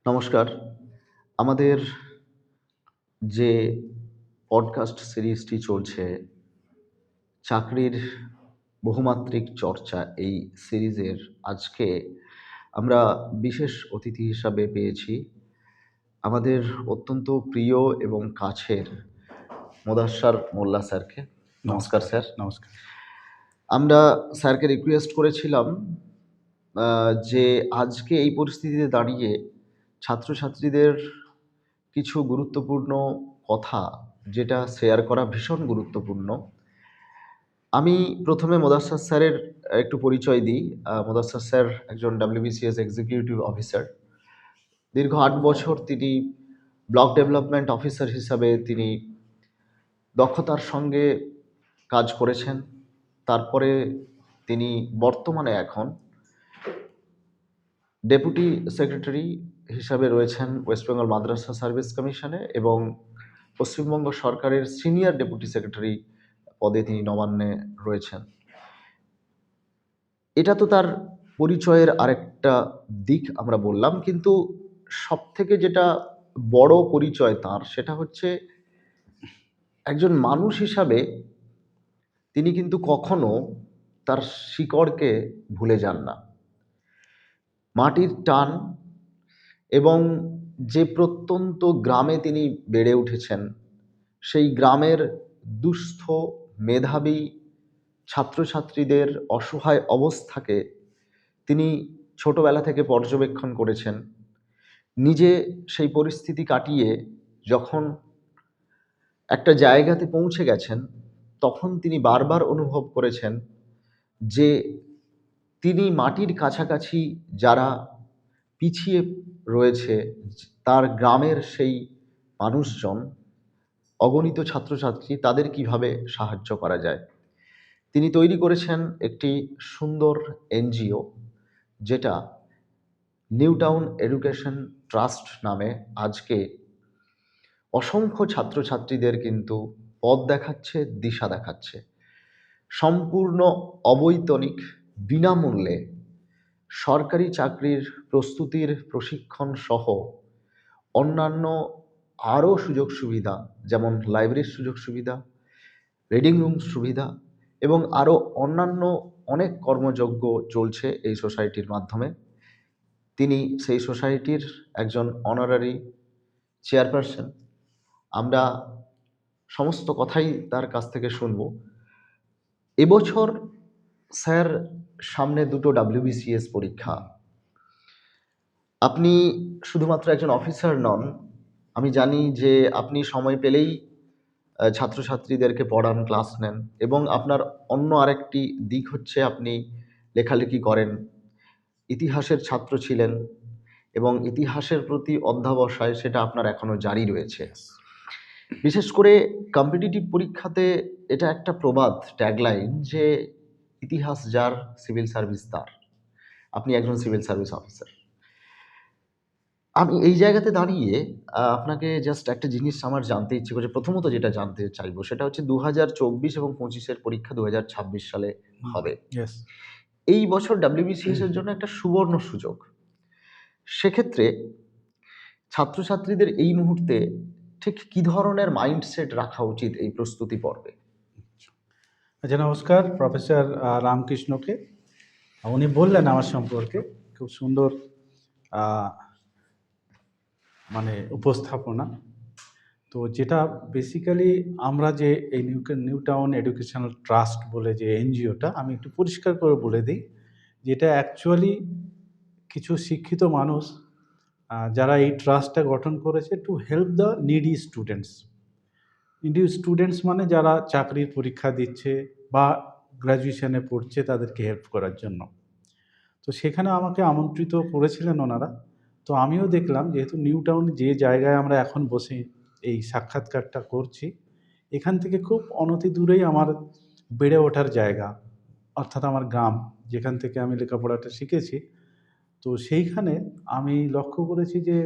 নমস্কার। আমাদের যে পডকাস্ট সিরিজটি চলছে, চাকরির বহুমাত্রিক চর্চা, এই সিরিজের আজকে আমরা বিশেষ অতিথি হিসাবে পেয়েছি আমাদের অত্যন্ত প্রিয় এবং কাছের মোদাস্সার মোল্লা স্যারকে। নমস্কার স্যার। নমস্কার। আমরা স্যারকে রিকোয়েস্ট করেছিলাম যে আজকে এই পরিস্থিতিতে দাঁড়িয়ে ছাত্রছাত্রীদের কিছু গুরুত্বপূর্ণ কথা যেটা শেয়ার করা ভীষণ গুরুত্বপূর্ণ। আমি প্রথমে মোদাস্সার স্যারের একটু পরিচয় দিই। মোদাস্সার স্যার একজন WBCS এক্সিকিউটিভ অফিসার। দীর্ঘ ৮ বছর তিনি ব্লক ডেভেলপমেন্ট অফিসার হিসাবে তিনি দক্ষতার সঙ্গে কাজ করেছেন। তারপরে তিনি বর্তমানে এখন ডেপুটি সেক্রেটারি হিসাবে রয়েছেন ওয়েস্ট বেঙ্গল মাদ্রাসা সার্ভিস কমিশনে এবং পশ্চিমবঙ্গ সরকারের সিনিয়র ডেপুটি সেক্রেটারি পদে তিনি নবান্নে রয়েছেন। এটা তো তার পরিচয়ের আরেকটা দিক আমরা বললাম, কিন্তু সবথেকে যেটা বড় পরিচয় তার সেটা হচ্ছে একজন মানুষ হিসাবে তিনি কিন্তু কখনো তার শিকড়কে ভুলে যান না। মাটির টান এবং যে প্রত্যন্ত গ্রামে তিনি বেড়ে উঠেছেন, সেই গ্রামের দুস্থ মেধাবী ছাত্রছাত্রীদের অসহায় অবস্থাকে তিনি ছোটবেলা থেকে পর্যবেক্ষণ করেছেন। নিজে সেই পরিস্থিতি কাটিয়ে যখন একটা জায়গাতে পৌঁছে গেছেন, তখন তিনি বারবার অনুভব করেছেন যে তিনি মাটির কাছাকাছি যারা পিছিয়ে রয়েছে, তার গ্রামের সেই মানুষজন, অগণিত ছাত্রছাত্রী, তাদের কিভাবে সাহায্য করা যায়। তিনি তৈরি করেছেন একটি সুন্দর NGO, যেটা নিউ টাউন এডুকেশন ট্রাস্ট নামে আজকে অসংখ্য ছাত্রছাত্রীদের কিন্তু পথ দেখাচ্ছে, দিশা দেখাচ্ছে। সম্পূর্ণ অবৈতনিক, বিনামূল্যে সরকারি চাকরির প্রস্তুতির প্রশিক্ষণ সহ অন্যান্য আরও সুযোগ সুবিধা, যেমন লাইব্রেরির সুযোগ সুবিধা, রিডিং রুম সুবিধা এবং আরও অন্যান্য অনেক কর্মযজ্ঞ চলছে এই সোসাইটির মাধ্যমে। তিনি সেই সোসাইটির একজন অনারারি চেয়ারপারসন। আমরা সমস্ত কথাই তার কাছ থেকে শুনব। এবছর স্যার সামনে দুটো WBCS পরীক্ষা। আপনি শুধুমাত্র একজন অফিসার নন, আমি জানি যে আপনি সময় পেলেই ছাত্রছাত্রীদেরকে পড়ান, ক্লাস নেন এবং আপনার অন্য আরেকটি দিক হচ্ছে আপনি লেখালেখি করেন। ইতিহাসের ছাত্র ছিলেন এবং ইতিহাসের প্রতি অধ্যবসায় সেটা আপনার এখনো জারি রয়েছে। বিশেষ করে কম্পিটিটিভ পরীক্ষাতে এটা একটা প্রবাদ, ট্যাগলাইন, যে ইতিহাস যার সিভিল সার্ভিস তার। আপনি একজন সিভিল সার্ভিস অফিসার। আমি এই জায়গাতে দাঁড়িয়ে আপনাকে জাস্ট একটা জিনিস আমার জানতে ইচ্ছে করছে। প্রথমত যেটা জানতে চাইবো সেটা হচ্ছে 2024 এবং 25 পরীক্ষা 2026 সালে হবে। ইয়েস। এই বছর WBCS এর জন্য একটা সুবর্ণ সুযোগ। সেক্ষেত্রে ছাত্রছাত্রীদের এই মুহূর্তে ঠিক কি ধরনের মাইন্ডসেট রাখা উচিত এই প্রস্তুতি পর্বে? আচ্ছা, নমস্কার প্রফেসর রামকৃষ্ণকে। উনি বললেন আমার সম্পর্কে খুব সুন্দর উপস্থাপনা। তো যেটা বেসিক্যালি আমরা যে এই নিউ টাউন এডুকেশনাল ট্রাস্ট বলে যে NGOটা, আমি একটু পরিষ্কার করে বলে দিই, যেটা অ্যাকচুয়ালি কিছু শিক্ষিত মানুষ যারা এই ট্রাস্টটা গঠন করেছে to help the needy students মানে যারা চাকরির পরীক্ষা দিচ্ছে বা গ্র্যাজুয়েশনে পড়ছে তাদেরকে হেল্প করার জন্য। তো সেখানে আমাকে আমন্ত্রিত করেছিলেন ওনারা। তো আমিও দেখলাম, যেহেতু নিউ টাউন যে জায়গায় আমরা এখন বসে এই সাক্ষাৎকারটা করছি, এখান থেকে খুব অনতি দূরেই আমার বেড়ে ওঠার জায়গা, অর্থাৎ আমার গ্রাম, যেখান থেকে আমি লেখাপড়াটা শিখেছি। তো সেইখানে আমি লক্ষ্য করেছি যে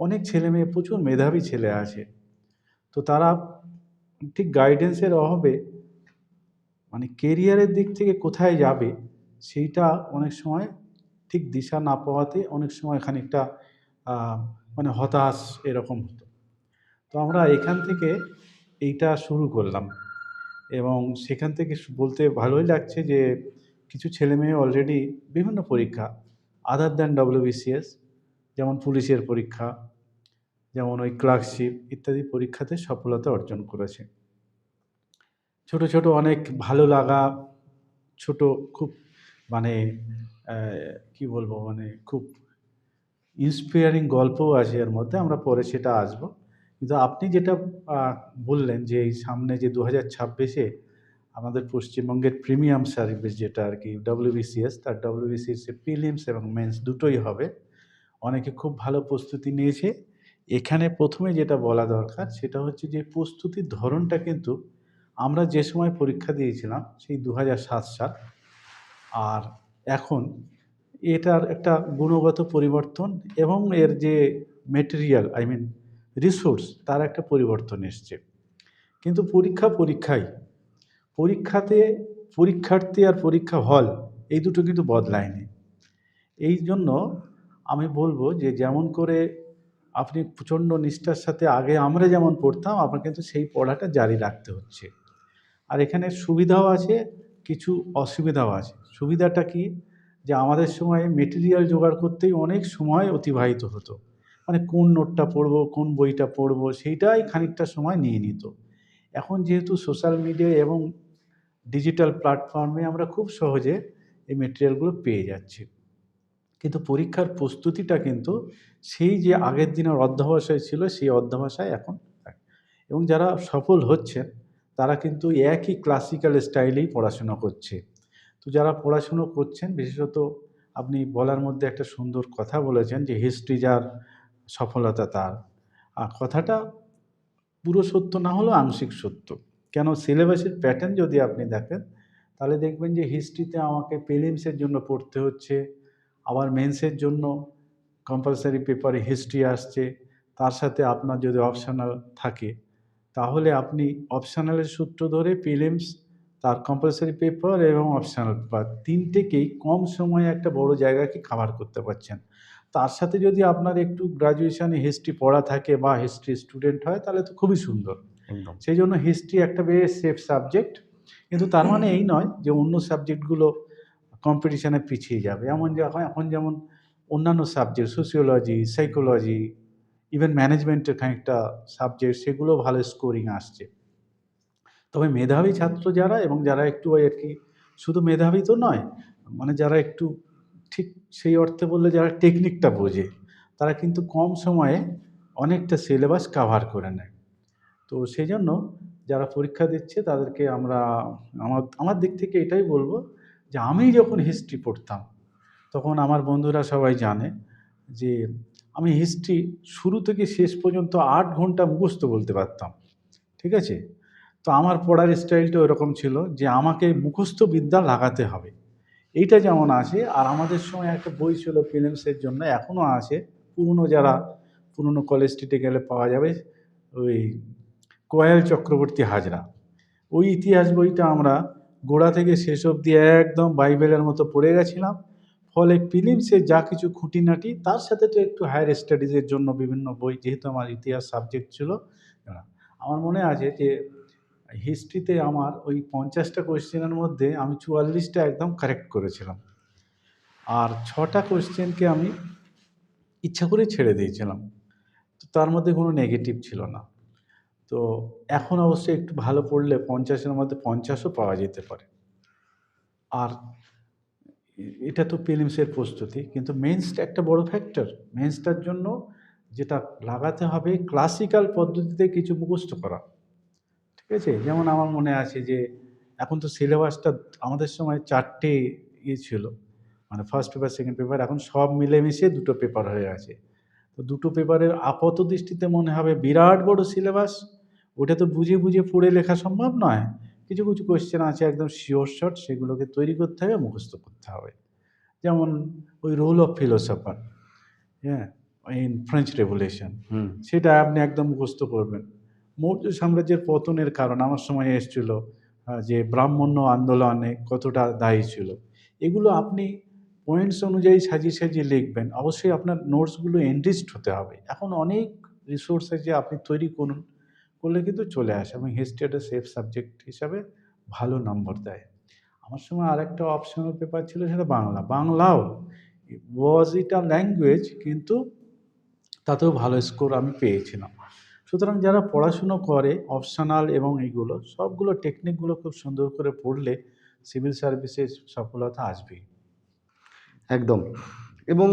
অনেক ছেলেমেয়ে, প্রচুর মেধাবী ছেলে আছে। তো তারা ঠিক গাইডেন্সের অভাবে কেরিয়ারের দিক থেকে কোথায় যাবে সেইটা অনেক সময় ঠিক দিশা না পাওয়াতে অনেক সময় খানিকটা আহ, মানে হতাশ এরকম হতো। তো আমরা এখান থেকে এইটা শুরু করলাম, এবং সেখান থেকে বলতে ভালোই লাগছে যে কিছু ছেলেমেয়ে অলরেডি বিভিন্ন পরীক্ষা আদার দ্যান ডব্লিউবিসিএস, যেমন পুলিশের পরীক্ষা, যেমন ওই ক্লার্কশিপ ইত্যাদি পরীক্ষাতে সফলতা অর্জন করেছে। ছোট ছোট অনেক ভালো লাগা, ছোট খুব মানে কি বলবো, মানে খুব ইন্সপায়ারিং গল্পও আছে এর মধ্যে, আমরা পরে সেটা আসবো। কিন্তু আপনি যেটা বললেন যে এই সামনে যে 2026-এ আমাদের পশ্চিমবঙ্গের প্রিমিয়াম সার্ভিস যেটা আর কি ডব্লিউবিসিএস, তার ডব্লিউবিসিএস প্রিলিমস এবং মেন্স দুটোই হবে। অনেকে খুব ভালো প্রস্তুতি নিয়েছে। এখানে প্রথমে যেটা বলা দরকার সেটা হচ্ছে যে প্রস্তুতির ধরনটা কিন্তু আমরা যে সময় পরীক্ষা দিয়েছিলাম সেই 2007 সাল আর এখন এটার একটা গুণগত পরিবর্তন এবং এর যে মেটেরিয়াল রিসোর্স তার একটা পরিবর্তন এসছে। কিন্তু পরীক্ষাই পরীক্ষাতে পরীক্ষার্থী আর পরীক্ষা হল এই দুটো কিন্তু বদলায়নি। এই জন্য আমি বলবো যে যেমন করে আপনি প্রচণ্ড নিষ্ঠার সাথে আগে আমরা যেমন পড়তাম, আপনার কিন্তু সেই পড়াটা জারি রাখতে হচ্ছে। আর এখানে সুবিধাও আছে, কিছু অসুবিধাও আছে। সুবিধাটা কি, যে আমাদের সময় মেটেরিয়াল জোগাড় করতেই অনেক সময় অতিবাহিত হতো, মানে কোন নোটটা পড়বো, কোন বইটা পড়বো, সেইটাই খানিকটা সময় নিয়ে নিত। এখন যেহেতু সোশ্যাল মিডিয়া এবং ডিজিটাল প্ল্যাটফর্মে আমরা খুব সহজে এই মেটেরিয়ালগুলো পেয়ে যাচ্ছি, কিন্তু পরীক্ষার প্রস্তুতিটা কিন্তু সেই যে আগের দিনের অধ্যবসায় ছিল সেই অধ্যবসায় এখন থাকে। এবং যারা সফল হচ্ছেন তারা কিন্তু একই ক্লাসিক্যাল স্টাইলেই পড়াশোনা করছে। তো যারা পড়াশুনো করছেন, বিশেষত আপনি বলার মধ্যে একটা সুন্দর কথা বলেছেন যে হিস্ট্রি যার সফলতা তার, কথাটা পুরো সত্য না হলেও আংশিক সত্য। কেন, সিলেবাসের প্যাটার্ন যদি আপনি দেখেন তাহলে দেখবেন যে হিস্ট্রিতে আমাকে প্রিলিমসের জন্য পড়তে হচ্ছে, আবার মেন্সের জন্য কম্পালসারি পেপারে হিস্ট্রি আসছে, তার সাথে আপনার যদি অপশনাল থাকে তাহলে আপনি অপশনালের সূত্র ধরে প্রিলিমস, তার কম্পালসারি পেপার এবং অপশনাল পেপার তিনটেকেই কম সময়ে একটা বড় জায়গাকে কাভার করতে পারছেন। তার সাথে যদি আপনার একটু গ্র্যাজুয়েশনে হিস্ট্রি পড়া থাকে বা হিস্ট্রি স্টুডেন্ট হয় তাহলে তো খুবই সুন্দর। একদম। সেই জন্য হিস্ট্রি একটা বেশ সেফ সাবজেক্ট, কিন্তু তার মানে এই নয় যে অন্য সাবজেক্টগুলো কম্পিটিশনে পিছিয়ে যাবে। এমন যে এখন যেমন অন্যান্য সাবজেক্ট সোশিওলজি, সাইকোলজি, ইভেন ম্যানেজমেন্টের খানিকটা সাবজেক্ট সেগুলো ভালো স্কোরিং আসছে। তবে মেধাবী ছাত্র যারা এবং যারা একটু ওই আর কি, শুধু মেধাবী তো নয়, মানে যারা একটু ঠিক সেই অর্থে বললে যারা টেকনিকটা বোঝে, তারা কিন্তু কম সময়ে অনেকটা সিলেবাস কাভার করে নেয়। তো সেই জন্য যারা পরীক্ষা দিচ্ছে তাদেরকে আমার দিক থেকে এটাই বলবো যে আমি যখন হিস্ট্রি পড়তাম তখন আমার বন্ধুরা সবাই জানে যে আমি হিস্ট্রি শুরু থেকে শেষ পর্যন্ত 8 ঘন্টা মুখস্থ বলতে পারতাম। ঠিক আছে? তো আমার পড়ার স্টাইলটা ওরকম ছিল যে আমাকে মুখস্থ বিদ্যা লাগাতে হবে। এইটা যেমন আছে, আর আমাদের সময় একটা বই ছিল প্রিলিমসের জন্য, এখনও আছে, পুরনো কলেজ স্ট্রিটে গেলে পাওয়া যাবে, ওই কোয়েল চক্রবর্তী হাজরা। ওই ইতিহাস বইটা আমরা গোড়া থেকে শেষ অবধি একদম বাইবেলের মতো পড়ে গেছিলাম। ফলে প্রিলিমসে যা কিছু খুঁটিনাটি, তার সাথে তো একটু হায়ার স্টাডিজের জন্য বিভিন্ন বই, যেহেতু আমার ইতিহাস সাবজেক্ট ছিল। আমার মনে আছে যে হিস্ট্রিতে আমার ওই 50টা কোয়েশ্চেনের মধ্যে আমি 44টা একদম কারেক্ট করেছিলাম, আর 6টা কোয়েশ্চেনকে আমি ইচ্ছা করে ছেড়ে দিয়েছিলাম। তো তার মধ্যে কোনো নেগেটিভ ছিল না। তো এখন অবশ্যই একটু ভালো পড়লে 50-এর মধ্যে 50ও পাওয়া যেতে পারে। আর এটা তো প্রিলিমসের প্রস্তুতি, কিন্তু মেন্সটা একটা বড় ফ্যাক্টর। মেন্সটার জন্য যেটা লাগাতে হবে ক্লাসিক্যাল পদ্ধতিতে কিছু মুখস্থ করা। ঠিক আছে? যেমন আমার মনে আছে যে এখন তো সিলেবাসটা আমাদের সময় 4টে ছিল, মানে ফার্স্ট পেপার, সেকেন্ড পেপার, এখন সব মিলেমিশে 2টো পেপার হয়ে আছে। তো 2টো পেপারের আপাত দৃষ্টিতে মনে হবে বিরাট বড় সিলেবাস, ওটা তো বুঝে বুঝে পড়ে লেখা সম্ভব নয়। কিছু কিছু কোয়েশ্চেন আছে একদম শিওর শর্ট, সেগুলোকে তৈরি করতে হবে, মুখস্থ করতে হবে। যেমন ওই রোল অফ ফিলোসফার, হ্যাঁ, ইন ফ্রেঞ্চ রেভলিউশন, হুম। সেটা আপনি একদম মুখস্থ করবেন। মৌর্য সাম্রাজ্যের পতনের কারণ আমার সময় এসেছিল, যে ব্রাহ্মণ্য আন্দোলনে কতটা দায়ী ছিল, এগুলো আপনি পয়েন্টস অনুযায়ী সাজিয়ে সাজিয়ে লিখবেন। অবশ্যই আপনার নোটসগুলো এনরিচড হতে হবে। এখন অনেক রিসোর্স আছে, আপনি তৈরি করুন, করলে কিন্তু চলে আসে এবং হিস্ট্রি একটা সেফ সাবজেক্ট হিসাবে ভালো নম্বর দেয়। আমার সময় আরেকটা অপশনাল পেপার ছিল, সেটা বাংলা। বাংলাও ওয়াজ ইট আ ল্যাঙ্গুয়েজ, কিন্তু তাতেও ভালো স্কোর আমি পেয়েছিলাম। সুতরাং যারা পড়াশুনো করে অপশনাল এবং এইগুলো সবগুলো টেকনিকগুলো খুব সুন্দর করে পড়লে সিভিল সার্ভিসে সফলতা আসবেই। একদম। এবং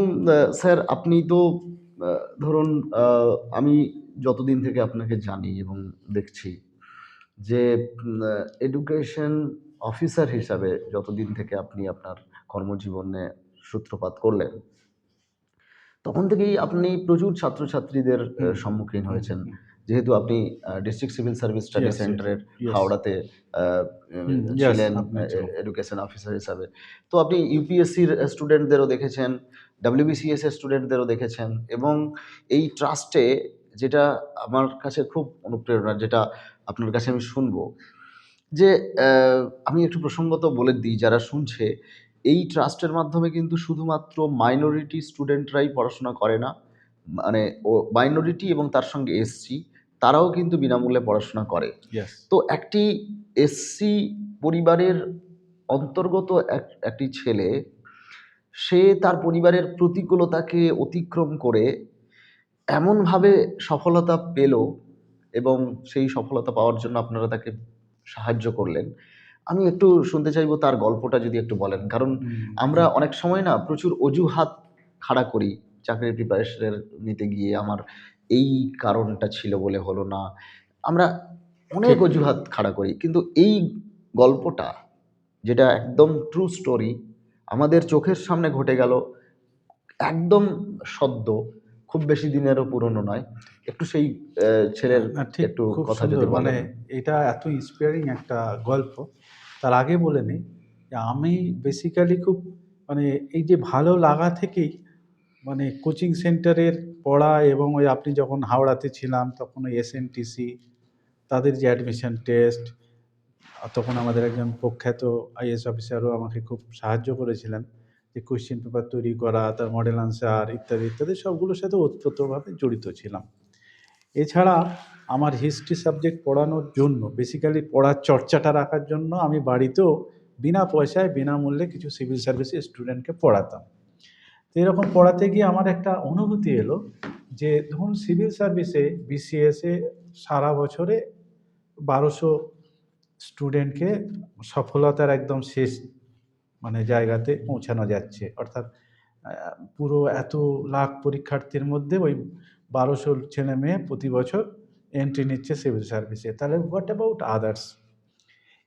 স্যার আপনি তো ধরুন আমি যতদিন থেকে আপনাকে জানি এবং দেখছি যে এডুকেশন অফিসার হিসাবে যতদিন থেকে আপনি আপনার কর্মজীবনে সূত্রপাত করলেন, তখন থেকেই আপনি প্রচুর ছাত্রছাত্রীদের হুম, সম্মুখীন হুম, হয়েছেন। হুম। যেহেতু আপনি district civil service study yes, yes, সেন্টারের ইয়েস। হাওড়াতে আ হুম, ইয়েস, ছিলেন আপনি ছিলেন। এডুকেশন অফিসার হিসাবে। তো আপনি ইউপিএসসির স্টুডেন্টদেরও দেখেছেন, ডব্লিউবিসিএস এর স্টুডেন্টদেরও দেখেছেন এবং এই ট্রাস্টে যেটা আমার কাছে খুব অনুপ্রেরণা, যেটা আপনার কাছে আমি শুনবো যে আমি একটু প্রসঙ্গত বলে দিই যারা শুনছে, এই ট্রাস্টের মাধ্যমে কিন্তু শুধুমাত্র মাইনরিটি স্টুডেন্টরাই পড়াশোনা করে না। মানে মাইনরিটি এবং তার সঙ্গে এসসি তারাও কিন্তু বিনামূল্যে পড়াশোনা করে। ইয়েস। তো একটি এসসি পরিবারের অন্তর্গত একটি ছেলে, সে তার পরিবারের প্রতিকূলতাকে অতিক্রম করে এমনভাবে সফলতা পেল এবং সেই সফলতা পাওয়ার জন্য আপনারা তাকে সাহায্য করলেন। আমি একটু শুনতে চাইবো তার গল্পটা যদি একটু বলেন। কারণ আমরা হুম, অনেক সময় না প্রচুর অজুহাত খাড়া করি চাকরির প্রিপারেশনের নিতে গিয়ে। আমার এই কারণটা ছিল বলে হলো না। আমরা অনেক ঠিক। অজুহাত খাড়া করি। কিন্তু এই গল্পটা যেটা একদম ট্রু স্টোরি আমাদের চোখের সামনে ঘটে গেল, একদম সদ্য, খুব বেশি দিনেরও পুরনো নয়। একটু সেই ছেলের না ঠিক, একটু খুব কথা সুন্দর। যদি মানে বলেন। এটা এত ইন্সপায়ারিং একটা গল্প। তার আগে বলে নেই যে আমি বেসিক্যালি খুব মানে এই যে ভালো লাগা থেকেই মানে কোচিং সেন্টারের পড়া এবং ওই আপনি যখন হাওড়াতে ছিলাম তখন ওই এসএনটিসি তাদের যে অ্যাডমিশন টেস্ট, তখন আমাদের একজন প্রখ্যাত আইএএস অফিসারও আমাকে খুব সাহায্য করেছিলেন যে কোয়েশ্চেন পেপার তৈরি করা, তার মডেল আনসার ইত্যাদি, ইত্যাদি সবগুলোর সাথে ওতপ্রোতভাবে জড়িত ছিলাম। এছাড়া আমার হিস্ট্রি সাবজেক্ট পড়ানোর জন্য বেসিক্যালি পড়ার চর্চাটা রাখার জন্য আমি বাড়িতেও বিনা পয়সায় বিনামূল্যে কিছু সিভিল সার্ভিসের স্টুডেন্টকে পড়াতাম। তো এরকম পড়াতে গিয়ে আমার একটা অনুভূতি এলো যে ধরুন সিভিল সার্ভিসে বিসিএসে সারা বছরে ১২০০ স্টুডেন্টকে সফলতার একদম শেষ মানে জায়গাতে পৌঁছানো যাচ্ছে। অর্থাৎ পুরো এত লাখ পরীক্ষার্থীর মধ্যে ওই ১২০০ ছেলেমেয়ে প্রতি বছর এন্ট্রি নিচ্ছে সিভিল সার্ভিসে। তাহলে হোয়াট অ্যাবাউট আদার্স?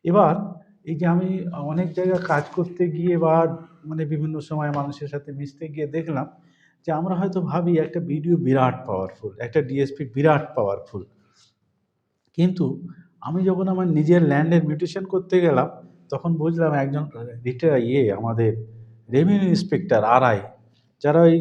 এবার এই যে আমি অনেক জায়গায় কাজ করতে গিয়ে বা মানে বিভিন্ন সময় মানুষের সাথে মিশতে গিয়ে দেখলাম যে আমরা হয়তো ভাবি একটা বিডিও বিরাট পাওয়ারফুল, একটা ডিএসপি বিরাট পাওয়ারফুল। কিন্তু আমি যখন আমার নিজের ল্যান্ডের মিউটেশন করতে গেলাম, তখন বুঝলাম একজন আমাদের রেভিনিউ ইন্সপেক্টর আরআই, যারা ওই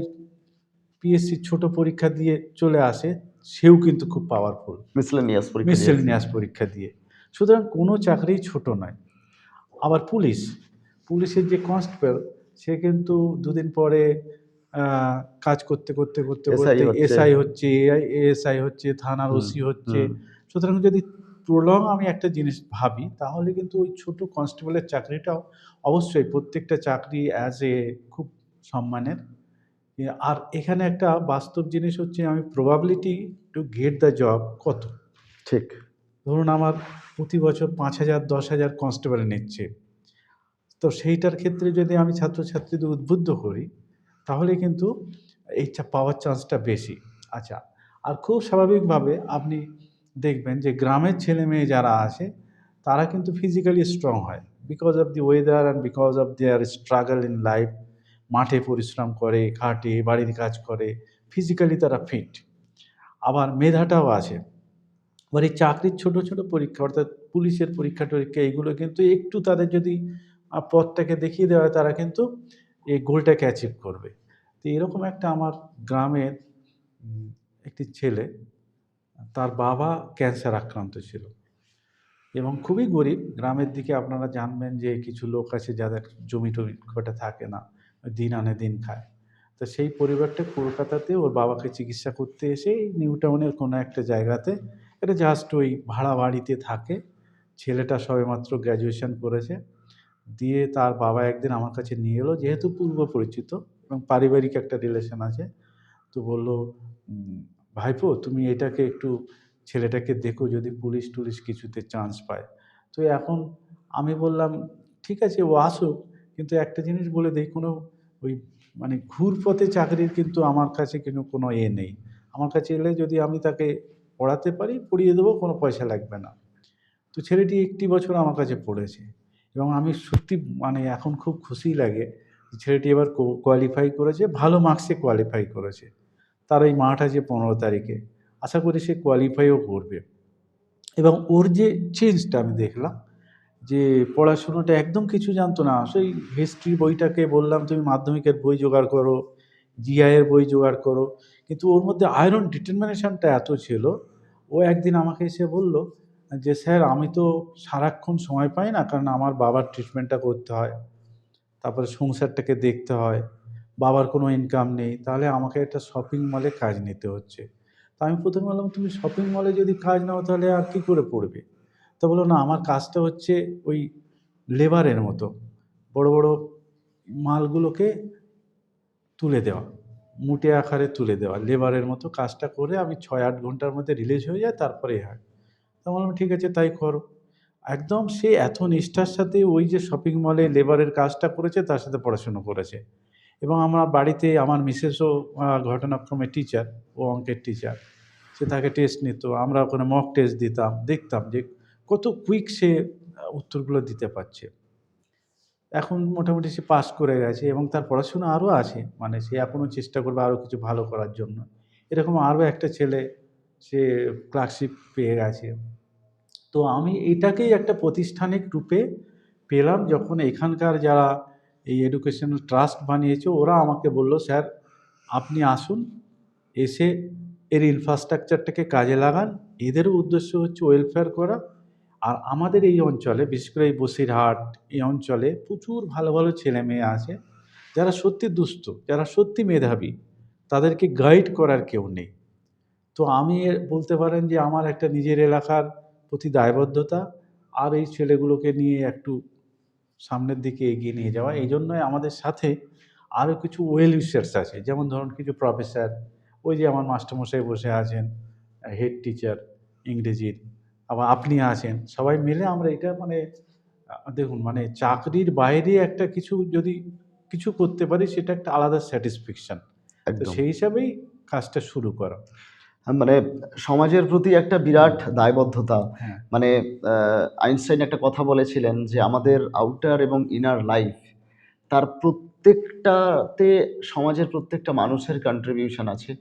পিএসসির ছোট পরীক্ষা দিয়ে চলে আসে, সেও কিন্তু খুব পাওয়ারফুল মিসেলেনিয়াস পরীক্ষা দিয়েছেন। মিসেলেনিয়াস পরীক্ষা দিয়ে। সুতরাং কোনো চাকরিই ছোট নয়। আবার পুলিশের যে কনস্টেবল, সে কিন্তু দুদিন পরে আ কাজ করতে এসআই হচ্ছে। এসআই হচ্ছে, এএসআই হচ্ছে, থানার হুম, ওসি হচ্ছে। হুম। সুতরাং যদি আমি একটা জিনিস ভাবি, তাহলে কিন্তু ওই ছোট কনস্টেবলের চাকরিটাও অবশ্যই প্রত্যেকটা চাকরি অ্যাজ এ খুব সম্মানের। আর এখানে একটা বাস্তব জিনিস হচ্ছে আমি probability to get the job কত? ঠিক। ধরুন আমার প্রতি বছর ৫,০০০, ১০,০০০ কনস্টেবল নিচ্ছে। তো সেইটার ক্ষেত্রে যদি আমি ছাত্রছাত্রীদের উদ্বুদ্ধ করি, তাহলে কিন্তু পাওয়ার চান্সটা বেশি। আচ্ছা, আর খুব স্বাভাবিকভাবে আপনি দেখবেন যে গ্রামের ছেলেমেয়ে যারা আছে, তারা কিন্তু ফিজিক্যালি স্ট্রং হয়। Because of the weather and because of their struggle in life. মাঠে পরিশ্রম করে, খাটে, বাড়ির কাজ করে, ফিজিক্যালি তারা ফিট। আবার মেধাটাও আছে। আবার এই চাকরির ছোট, ছোট পরীক্ষা অর্থাৎ পুলিশের পরীক্ষা-টরীক্ষা এগুলো কিন্তু একটু তাদের যদি পথটাকে দেখিয়ে দেওয়া হয়, তারা কিন্তু এই গোলটাকে অ্যাচিভ করবে। তো এরকম একটা আমার গ্রামের উম একটি ছেলে, তার বাবা ক্যান্সার আক্রান্ত ছিল এবং খুবই গরিব। গ্রামের দিকে আপনারা জানবেন যে কিছু লোক আছে যাদের জমি-টমি খুব একটা থাকে না। দিন আনে দিন খায়। তো সেই পরিবারটা কলকাতাতে ওর বাবাকে চিকিৎসা করতে এসে এই নিউ টাউনের কোনো একটা জায়গাতে এটা জাস্ট ওই ভাড়া বাড়িতে থাকে। ছেলেটা সবেমাত্র গ্র্যাজুয়েশন করেছে। দিয়ে তার বাবা একদিন আমার কাছে নিয়ে এলো, যেহেতু পূর্ব পরিচিত এবং পারিবারিক একটা রিলেশন আছে। তো বলল, উম, ভাইপো তুমি এটাকে একটু ছেলেটাকে দেখো, যদি পুলিশ টুলিশ কিছুতে চান্স পায়। তো এখন আমি বললাম ঠিক আছে ও আসুক, কিন্তু একটা জিনিস বলে দেই, কোনো ওই মানে ঘুরপথে চাকরির কিন্তু আমার কাছে কিন্তু কোনো নেই। আমার কাছে এলে যদি আমি তাকে পড়াতে পারি পড়িয়ে দেবো, কোনো পয়সা লাগবে না। তো ছেলেটি একটি বছর আমার কাছে পড়েছে এবং আমি সত্যি মানে এখন খুব খুশি লাগে যে ছেলেটি এবার কোয়ালিফাই করেছে, ভালো মার্কসে কোয়ালিফাই করেছে। তার এই মাঠ আছে 15 তারিখে, আশা করি সে কোয়ালিফাইও করবে। এবং ওর যে চেঞ্জটা আমি দেখলাম, যে পড়াশুনোটা একদম কিছু জানতো না, সেই হিস্ট্রি বইটাকে বললাম তুমি মাধ্যমিকের বই জোগাড় করো, জিআইয়ের বই জোগাড় করো, কিন্তু ওর মধ্যে আয়রন ডিটারমিনেশনটা এত ছিল। ও একদিন আমাকে এসে বলল যে স্যার আমি তো সারাক্ষণ সময় পাই না, কারণ আমার বাবার ট্রিটমেন্টটা করতে হয়, তারপরে সংসারটাকে দেখতে হয়, বাবার কোনো ইনকাম নেই, তাহলে আমাকে একটা শপিং মলে কাজ নিতে হচ্ছে। তা আমি প্রথমে বললাম তুমি শপিং মলে যদি কাজ নাও তাহলে আর কী করে পড়বে। তো বললো না আমার কাজটা হচ্ছে ওই লেবারের মতো, বড় বড় মালগুলোকে তুলে দেওয়া, মুটে আকারে তুলে দেওয়া, লেবারের মতো কাজটা করে আমি 6-8 ঘন্টার মধ্যে রিলিজ হয়ে যায়, তারপরে হয়। তো বললাম ঠিক আছে তাই করো। একদম সে এত নিষ্ঠার সাথে ওই যে শপিং মলে লেবারের কাজটা করেছে, তার সাথে পড়াশুনো করেছে। এবং আমার বাড়িতে আমার মিসেসও ঘটনাক্রমে টিচার, ও অঙ্কের টিচার। সে তাকে টেস্ট নিত, আমরা ওখানে মক টেস্ট দিতাম, দেখতাম যে কত কুইক সে উত্তরগুলো দিতে পারছে। এখন মোটামুটি সে পাস করে গেছে এবং তার পড়াশোনা আরও আছে, মানে সে এখনও চেষ্টা করবে আরও কিছু ভালো করার জন্য। এরকম আরও একটা ছেলে, সে ক্লার্কশিপ পেয়ে গেছে। তো আমি এটাকেই একটা প্রতিষ্ঠানিক রূপে পেলাম যখন এখানকার যারা এই এডুকেশনাল ট্রাস্ট বানিয়েছে ওরা আমাকে বলল স্যার আপনি আসুন, এসে এর ইনফ্রাস্ট্রাকচারটাকে কাজে লাগান, এদেরও উদ্দেশ্য হচ্ছে ওয়েলফেয়ার করা। আর আমাদের এই অঞ্চলে বিশেষ করে এই বসিরহাট এই অঞ্চলে প্রচুর ভালো ভালো ছেলে মেয়ে আছে যারা সত্যি দুস্থ, যারা সত্যি মেধাবী, তাদেরকে গাইড করার কেউ নেই। তো আমি বলতে পারেন যে আমার একটা নিজের এলাকার প্রতি দায়বদ্ধতা আর এই ছেলেগুলোকে নিয়ে একটু সামনের দিকে এগিয়ে নিয়ে যাওয়া। এই জন্যই আমাদের সাথে আরও কিছু ওয়েল উইশার্স আছে, যেমন ধরুন কিছু প্রফেসর, ওই যে আমার মাস্টারমশাই বসে আছেন, হেড টিচার ইংরেজির, আবার আপনি আছেন, সবাই মিলে আমরা এটা মানে দেখুন মানে চাকরির বাইরে একটা কিছু যদি কিছু করতে পারি সেটা একটা আলাদা স্যাটিসফ্যাকশন। তো একদম। সেই হিসাবেই কাজটা শুরু করা। মানে সমাজের প্রতি একটা হুম, বিরাট দায়বদ্ধতা। হ্যাঁ, মানে আইনস্টাইন একটা কথা বলেছিলেন যে, "আমাদের আউটার এবং ইনার লাইফ তার প্রত্যেকটাতে সমাজের প্রত্যেকটা মানুষের কন্ট্রিবিউশন আছে।"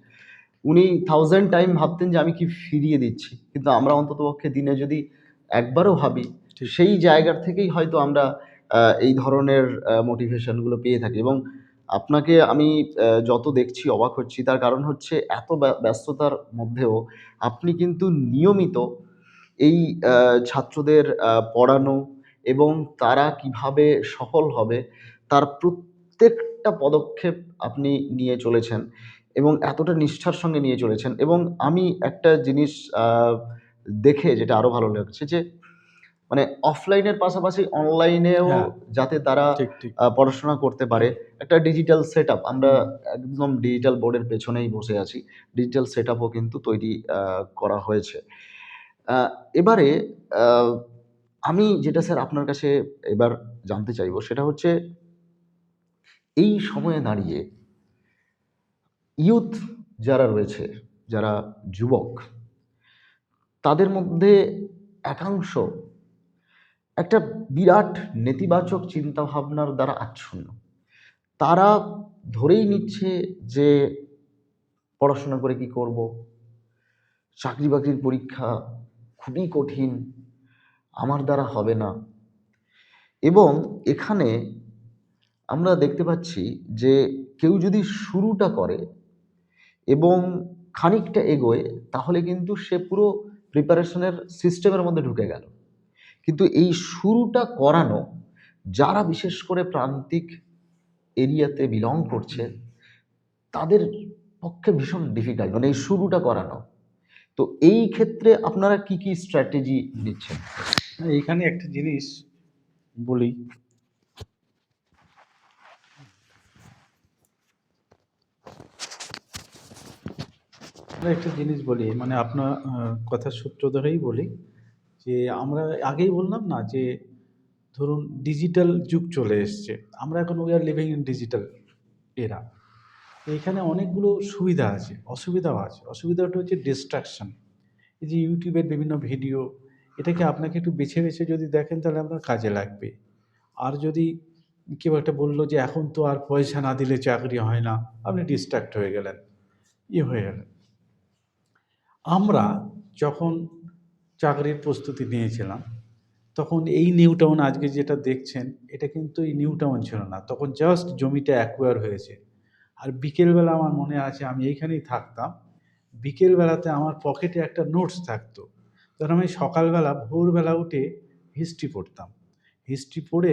উনি 1000 টাইম ভাবতেন যে, "আমি কি ফিরিয়ে দিচ্ছি?" কিন্তু আমরা অন্ততপক্ষে দিনে যদি একবারও ভাবি, ঠিক। সেই জায়গার থেকেই হয়তো আমরা এই ধরনের মোটিভেশন গুলো পেয়ে থাকি এবং আপনাকে আমি যত দেখছি অবাক হচ্ছি। তার কারণ হচ্ছে এত ব্যস্ততার মধ্যেও আপনি কিন্তু নিয়মিত এই আ ছাত্রদের পড়ানো এবং তারা কিভাবে সফল হবে তার প্রত্যেকটা পদক্ষেপ আপনি নিয়ে চলেছেন এবং এতটা নিষ্ঠার সঙ্গে নিয়ে চলেছেন এবং আমি একটা জিনিস আ দেখে যেটা আরো ভালো লাগছে যে মানে অফলাইনের পাশাপাশি অনলাইনেও হ্যাঁ, যাতে তারা ঠিক, ঠিক। পড়াশোনা করতে পারে, একটা ডিজিটাল সেটআপ আমরা হুম, একদম ডিজিটাল বোর্ডের পেছনেই বসে আছি। ডিজিটাল সেটআপও কিন্তু তৈরি করা হয়েছে। আ এবারে আ আমি যেটা স্যার আপনার কাছে এবার জানতে চাইবো সেটা হচ্ছে এই সময়ে দাঁড়িয়ে ইয়ুথ যারা রয়েছে, যারা যুবক, তাদের মধ্যে একাংশ একটা বিরাট নেতিবাচক চিন্তাভাবনার দ্বারা আচ্ছন্ন। তারা ধরেই নিচ্ছে যে পড়াশোনা করে কি করব? চাকরি-বাকরির পরীক্ষা খুবই কঠিন, আমার দ্বারা হবে না। এবং এখানে আমরা দেখতে পাচ্ছি যে কেউ যদি শুরুটা করে এবং খানিকটা এগোয় তাহলে কিন্তু সে পুরো প্রিপারেশনের সিস্টেমের মধ্যে ঢুকে গেল। কিন্তু এই শুরুটা করানো যারা বিশেষ করে প্রান্তিক এরিয়াতে বিলং করছে তাদের পক্ষে ভীষণ ডিফিকাল্ট, মানে এই শুরুটা করানো। তো এই ক্ষেত্রে আপনারা কি কি স্ট্র্যাটেজি নিচ্ছেন? এইখানে একটা জিনিস বলি, মানে আপনার কথার সূত্র ধরেই বলি যে আমরা আগেই বললাম না যে ধরুন ডিজিটাল যুগ চলে এসছে, আমরা এখন we are living in digital এরা। এইখানে অনেকগুলো সুবিধা আছে, অসুবিধাও আছে। অসুবিধাটা হচ্ছে ডিস্ট্রাকশন। এই যে ইউটিউবের বিভিন্ন ভিডিও, এটাকে আপনাকে একটু বেছে বেছে যদি দেখেন তাহলে আপনার কাজে লাগবে। আর যদি কেউ একটা বললো যে এখন তো আর পয়সা না দিলে চাকরি হয় না, আপনি ডিস্ট্রাক্ট হয়ে গেলেন, হয়ে গেলেন। আমরা যখন চাকরির প্রস্তুতি নিয়েছিলাম তখন এই নিউ টাউন আজকে যেটা দেখছেন এটা কিন্তু এই নিউ টাউন ছিল না, তখন জাস্ট জমিটা অ্যাকোয়ার হয়েছে। আর বিকেলবেলা আমার মনে আছে আমি এইখানেই থাকতাম, বিকেলবেলাতে আমার পকেটে একটা নোটস থাকতো, তখন আমি সকালবেলা ভোরবেলা উঠে হিস্ট্রি পড়তাম। হিস্ট্রি পড়ে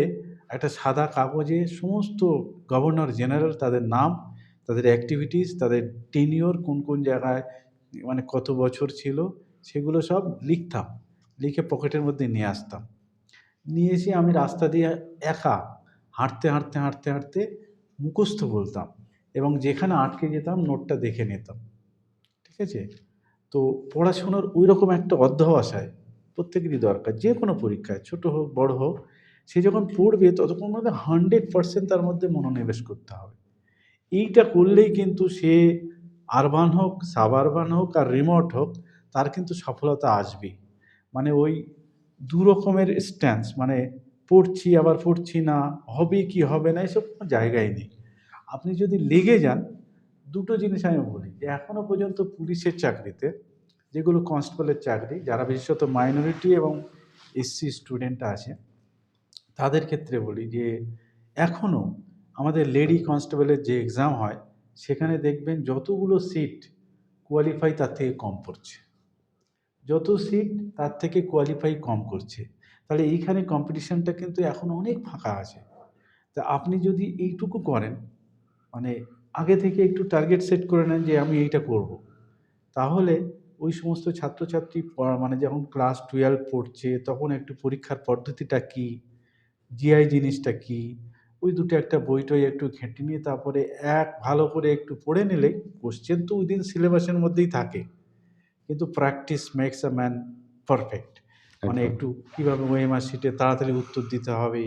একটা সাদা কাগজে সমস্ত গভর্নর জেনারেল, তাদের নাম, তাদের অ্যাক্টিভিটিস, তাদের টেনিওর কোন কোন জায়গায়, মানে কত বছর ছিল, সেগুলো সব লিখতাম, লিখে পকেটের মধ্যে নিয়ে আসতাম। নিয়ে এসে আমি রাস্তা দিয়ে একা হাঁটতে হাঁটতে হাঁটতে হাঁটতে মুখস্থ বলতাম, এবং যেখানে আটকে যেতাম নোটটা দেখে নিতাম। ঠিক আছে? তো পড়াশোনার ওই রকম একটা অধ্যবসায় প্রত্যেকেরই দরকার, যে কোনো পরীক্ষায় ছোট হোক বড় হোক। সে যখন পড়বে ততক্ষণ মধ্যে 100% তার মধ্যে মনোনিবেশ করতে হবে। এইটা করলেই কিন্তু সে আরবান হোক, সাবারবান হোক আর রিমোট হোক, তার কিন্তু সফলতা আসবেই। মানে ওই দু রকমের স্ট্যান্স, মানে পড়ছি আবার পড়ছি না, হবে কি হবে না এসব কোনো জায়গায় নেই। আপনি যদি লেগে যান, দুটো জিনিস আমি বলি যে এখনো পর্যন্ত পুলিশের চাকরিতে, যেগুলো কনস্টেবলের চাকরি, যারা বিশেষত মাইনরিটি এবং এসসি স্টুডেন্ট আছে তাদের ক্ষেত্রে বলি যে এখনও আমাদের লেডি কনস্টেবলের যে এক্সাম হয় সেখানে দেখবেন যতগুলো সিট কোয়ালিফাই তার থেকে কম পড়ছে, যত সিট তার থেকে কোয়ালিফাই কম করছে। তাহলে এইখানে কম্পিটিশনটা কিন্তু এখন অনেক ফাঁকা আছে। তা আপনি যদি এইটুকু করেন, মানে আগে থেকে একটু টার্গেট সেট করে নেন যে আমি এইটা করব, তাহলে ওই সমস্ত ছাত্রছাত্রী মানে যখন ক্লাস 12 পড়ছে তখন একটু পরীক্ষার পদ্ধতিটা কী, জিআই জিনিসটা কী, ওই দুটো একটা বই টই একটু ঘেঁটে নিয়ে তারপরে ভালো করে একটু পড়ে নিলেই, কোশ্চেন তো উইদিন সিলেবাসের মধ্যেই থাকে, কিন্তু practice makes a man perfect. মানে একদম। একটু কীভাবে ওএমআর শিটে তাড়াতাড়ি উত্তর দিতে হবে,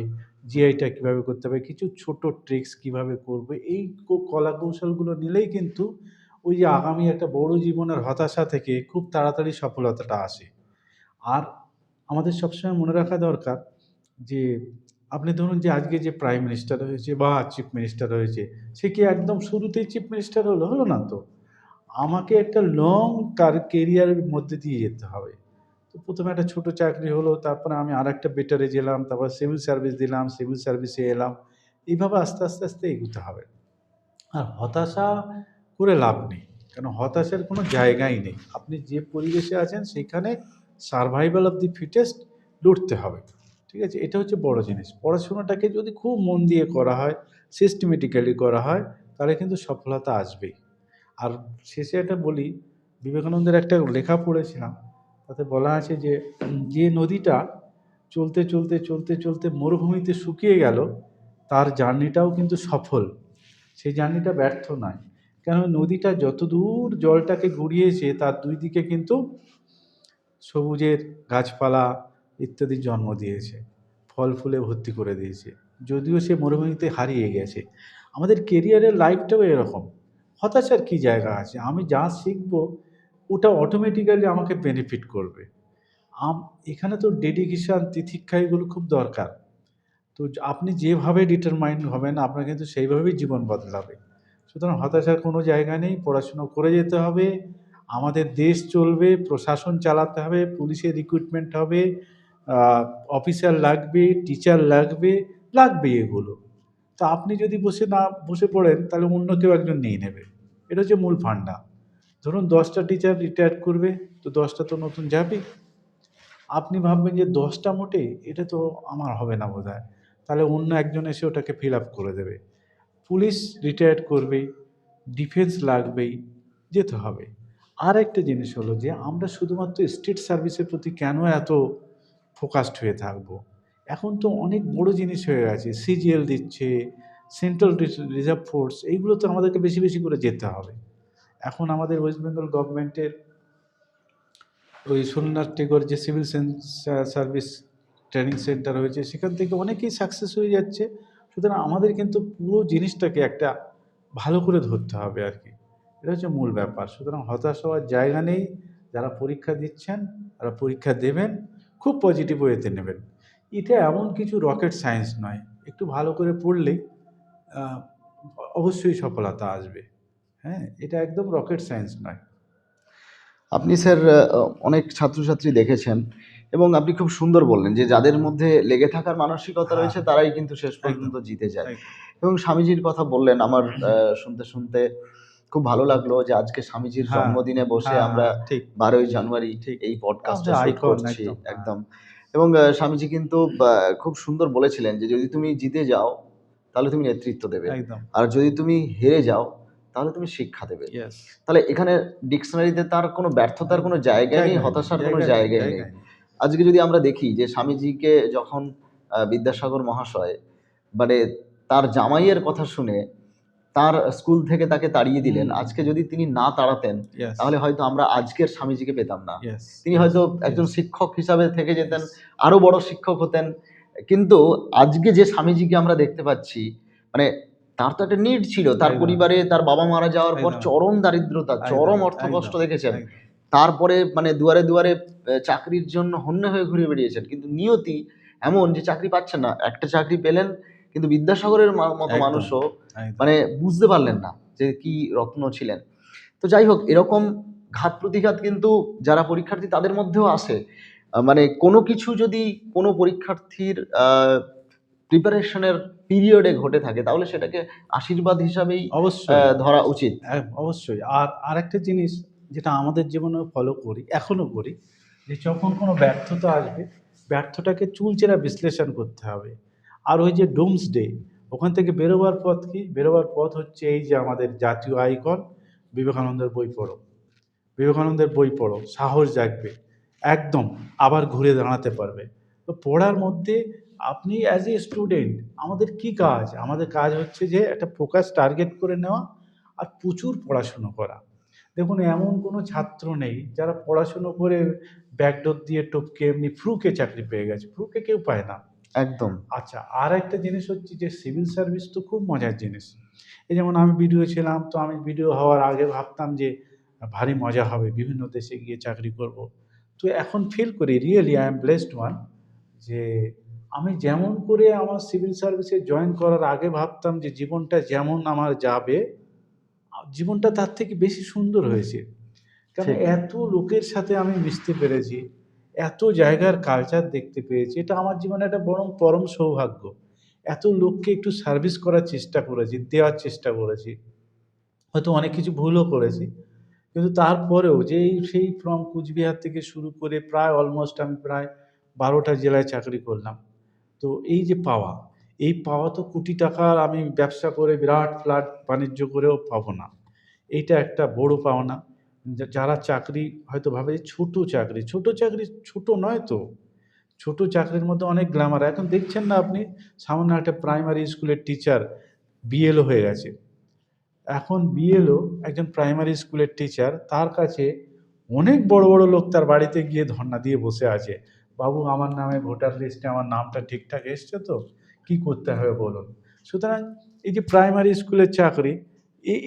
জিআইটা কীভাবে করতে হবে, কিছু ছোট ট্রিক্স কীভাবে করবে, এই কলা কৌশলগুলো নিলেই কিন্তু ওই যে আগামী একটা বড় জীবনের হতাশা থেকে খুব তাড়াতাড়ি সফলতাটা আসে। আর আমাদের সবসময় মনে রাখা দরকার যে আপনি ধরুন যে আজকে যে প্রাইম মিনিস্টার হয়েছে বা চিফ মিনিস্টার হয়েছে, সে কি একদম শুরুতেই চিফ মিনিস্টার হলো? হলো না তো। আমাকে একটা লং কেরিয়ারের মধ্যে দিয়ে যেতে হবে। তো প্রথমে একটা ছোট চাকরি হলো, তারপরে আমি আরেকটা বেটারে গেলাম, তারপর সিভিল সার্ভিস দিলাম, সিভিল সার্ভিসে এলাম। এইভাবে আস্তে আস্তে আস্তে এগোতে হবে। আর হতাশা করে লাভ নেই, কারণ হতাশার কোনো জায়গাই নেই। আপনি যে পরিবেশে আছেন সেখানে সার্ভাইভাল অফ দি ফিটেস্ট, লড়তে হবে। ঠিক আছে? এটা হচ্ছে বড় জিনিস। পড়াশোনাটাকে যদি খুব মন দিয়ে করা হয়, সিস্টেমেটিক্যালি করা হয়, তাহলে কিন্তু সফলতা আসবেই। আর শেষে একটা বলি, বিবেকানন্দের একটা লেখা পড়েছিলাম, তাতে বলা আছে যে যে নদীটা চলতে চলতে চলতে চলতে মরুভূমিতে শুকিয়ে গেল, তার জার্নিটাও কিন্তু সফল, সেই জার্নিটা ব্যর্থ নয়। কেন, নদীটা যতদূর জলটাকে গড়িয়েছে তার দুই দিকে কিন্তু সবুজের গাছপালা ইত্যাদি জন্ম দিয়েছে, ফল ফুলে ভর্তি করে দিয়েছে, যদিও সে মরুভূমিতে হারিয়ে গেছে। আমাদের কেরিয়ারের লাইফটাও এরকম। হতাশার কী জায়গা আছে? আমি যা শিখব ওটা অটোমেটিক্যালি আমাকে বেনিফিট করবে। আম এখানে তো ডেডিকেশন, তিতিক্ষা এগুলো খুব দরকার। তো আপনি যেভাবে ডিটারমাইন্ড হবেন আপনার কিন্তু সেইভাবেই জীবন বদলাবে। সুতরাং হতাশার কোনো জায়গা নেই, পড়াশুনো করে যেতে হবে, আমাদের দেশ চলবে, প্রশাসন চালাতে হবে, পুলিশের রিক্রুটমেন্ট হবে, অফিসার লাগবে, টিচার লাগবে, লাগবেই এগুলো। তো আপনি যদি বসে পড়েন তাহলে অন্য কেউ একজন নিয়ে নেবে। এটা হচ্ছে মূল ফান্ডা। ধরুন 10টা টিচার রিটায়ার করবে, তো 10টা তো নতুন যাবেই। আপনি ভাববেন যে 10টা মোটে, এটা তো আমার হবে না বোধহয়। তাহলে অন্য একজন এসে ওটাকে ফিল আপ করে দেবে। পুলিশ রিটায়ার্ড করবেই, ডিফেন্স লাগবেই, যেতে হবে। আর একটা জিনিস হলো যে আমরা শুধুমাত্র স্টেট সার্ভিসের প্রতি কেন এত ফোকাসড হয়ে থাকবো? এখন তো অনেক বড় জিনিস হয়ে গেছে, সিজিএল দিচ্ছে, সেন্ট্রাল রিজার্ভ ফোর্স, এইগুলো তো আমাদেরকে বেশি বেশি করে যেতে হবে। এখন আমাদের ওয়েস্ট বেঙ্গল গভর্নমেন্টের ওই সোমনাথ টেগোর যে সিভিল সার্ভিস ট্রেনিং সেন্টার হয়েছে, সেখান থেকে অনেকেই সাকসেস হয়ে যাচ্ছে। সুতরাং আমাদের কিন্তু পুরো জিনিসটাকে একটা ভালো করে ধরতে হবে আর কি, এটা হচ্ছে মূল ব্যাপার। সুতরাং হতাশ হওয়ার জায়গা নেই। যারা পরীক্ষা দিচ্ছেন, যারা পরীক্ষা দেবেন, খুব পজিটিভ ওয়েতে নেবেন। এটা এমন কিছু রকেট সায়েন্স নয়, একটু ভালো করে পড়লেই আহ, অবশ্যই সফলতা আসবে। হ্যাঁ, এটা একদম রকেট সায়েন্স নয়। আপনি স্যার অনেক ছাত্রছাত্রী দেখেছেন এবং আপনি খুব সুন্দর বললেন যে যাদের মধ্যে লেগে থাকার মানসিকতা হ্যাঁ, রয়েছে তারাই কিন্তু শেষ একদম পর্যন্ত জিতে যায়। একদম। এবং স্বামীজির কথা বললেন, আমার শুনতে শুনতে খুব ভালো লাগলো যে আজকে স্বামীজির হ্যাঁ, জন্মদিনে বসে হ্যাঁ, আমরা হ্যাঁ, ঠিক, 12ই জানুয়ারি ঠিক। এই পডকাস্টটা আমাদের শুট আইকন করছি একদম, হ্যাঁ, একদম। এবং স্বামীজি কিন্তু খুব সুন্দর বলেছিলেন যে যদি তুমি জিতে যাও তাহলে তুমি নেতৃত্ব দেবে, একদম। আর যদি তুমি হেরে যাও তাহলে তুমি শিক্ষা দেবে। ইয়েস। তাহলে এখানে ডিকশনারিতে তার কোনো ব্যর্থতার কোনো জায়গাই নেই, জায়গাই নেই, হতাশার কোনো জায়গাই নেই, জায়গাই নেই। জায়গাই নেই। আজকে যদি আমরা দেখি যে স্বামীজিকে যখন বিদ্যাসাগর মহাশয় মানে তার জামাইয়ের কথা শুনে তার স্কুল থেকে তাকে তাড়িয়ে দিলেন, আজকে যদি তিনি না তাড়াতেন ইয়েস, তাহলে হয়তো আমরা আজকের স্বামীজিকে পেতাম না। ইয়েস, তিনি ইয়েস, হয়তো একজন ইয়েস, শিক্ষক হিসাবে থেকে যেতেন, ইয়েস। আরো বড় শিক্ষক হতেন। কিন্তু আজকে যে স্বামীজিকে আমরা দেখতে পাচ্ছি, মানে তার তো একটা নিড ছিল, তার একদম, পরিবারে তার বাবা মারা যাওয়ার পর একদম, চরম দারিদ্রতা, একদম, চরম অর্থকষ্ট একদম, দেখেছেন। একদম, তারপরে মানে দুয়ারে দুয়ারে চাকরির জন্য হন্যে হয়ে ঘুরে বেরিয়েছেন, কিন্তু নিয়তি এমন যে চাকরি পাচ্ছেন না। একটা চাকরি পেলেন, কিন্তু বিদ্যাসাগরের মতো একদম, মানুষও একদম। মানে বুঝতে পারলেন না যে কি রত্ন ছিলেন। তো যাই হোক, এরকম ঘাত প্রতিঘাত কিন্তু যারা পরীক্ষার্থী তাদের মধ্যেও আসে। মানে কোনো কিছু যদি কোনো পরীক্ষার্থীর প্রিপারেশনের পিরিয়ডে ঘটে থাকে তাহলে সেটাকে আশীর্বাদ হিসাবেই অবশ্যই, ধরা উচিত। অবশ্যই। আর আরেকটা জিনিস যেটা আমাদের জীবনেও ফলো করি, এখনো করি, যে যখন কোনো ব্যর্থতা আসবে, ব্যর্থটাকে চুলচেরা বিশ্লেষণ করতে হবে। আর ওই যে ডুমসডে, ওখান থেকে বেরোবার পথ কি? বেরোবার পথ হচ্ছে এই যে আমাদের জাতীয় আইকন বিবেকানন্দের বই পড়ো। বিবেকানন্দের বই পড়ো, সাহস জাগবে, একদম আবার ঘুরে দাঁড়াতে পারবে। তো পড়ার মধ্যে আপনি অ্যাজ এ স্টুডেন্ট, আমাদের কি কাজ? আমাদের কাজ হচ্ছে যে একটা ফোকাস টার্গেট করে নেওয়া আর প্রচুর পড়াশুনো করা। দেখুন, এমন কোনো ছাত্র নেই যারা পড়াশুনো করে ব্যাকডোর দিয়ে টপকে এমনি ফ্লুকে চাকরি পেয়ে গেছে। ফ্লুকে কেউ পায় না। একদম। আচ্ছা, আর একটা জিনিস হচ্ছে যে সিভিল সার্ভিস তো খুব মজার জিনিস। এই যেমন আমি বিডিও ছিলাম, তো আমি বিডিও হওয়ার আগে ভাবতাম যে ভারী মজা হবে, বিভিন্ন দেশে গিয়ে চাকরি করব। তো এখন ফিল করি really I am blessed one, যে আমি যেমন করে আমার সিভিল সার্ভিসে জয়েন করার আগে ভাবতাম যে জীবনটা যেমন আমার যাবে, জীবনটা তার থেকে বেশি সুন্দর হয়েছে। কারণ ঠিক। এত লোকের সাথে আমি মিশতে পেরেছি, এত জায়গার কালচার দেখতে পেয়েছি। এটা আমার জীবনে একটা বরং পরম সৌভাগ্য। এত লোককে একটু সার্ভিস করার চেষ্টা করেছি, দেওয়ার চেষ্টা করেছি। হয়তো অনেক কিছু ভুলও করেছি। কিন্তু তারপরেও যে সেই ফ্রম কুচবিহার থেকে শুরু করে প্রায় অলমোস্ট আমি প্রায় ১২ টা জেলায় চাকরি করলাম। তো এই যে পাওয়া, এই পাওয়া তো কোটি টাকার আমি ব্যবসা করে বিরাট ফ্ল্যাট বাণিজ্য করেও পাবো না। এইটা একটা বড় পাওনা। যারা চাকরি হয়তো ভাবে যে ছোট চাকরি, ছোট চাকরি ছোট নয় তো। ছোট চাকরির মধ্যে অনেক গ্ল্যামার। এখন দেখছেন না আপনি, সামান্য একটা প্রাইমারি স্কুলের টিচার বিএলও হয়ে গেছে। এখন বিএলও একজন প্রাইমারি স্কুলের টিচার, তার কাছে অনেক বড় বড় লোক তার বাড়িতে গিয়ে ধর্ণা দিয়ে বসে আছে, বাবু আমার নামে ভোটার লিস্টে আমার নামটা ঠিকঠাক এসছে তো, কি করতে হবে বলুন। সুতরাং এই যে প্রাইমারি স্কুলের চাকরি,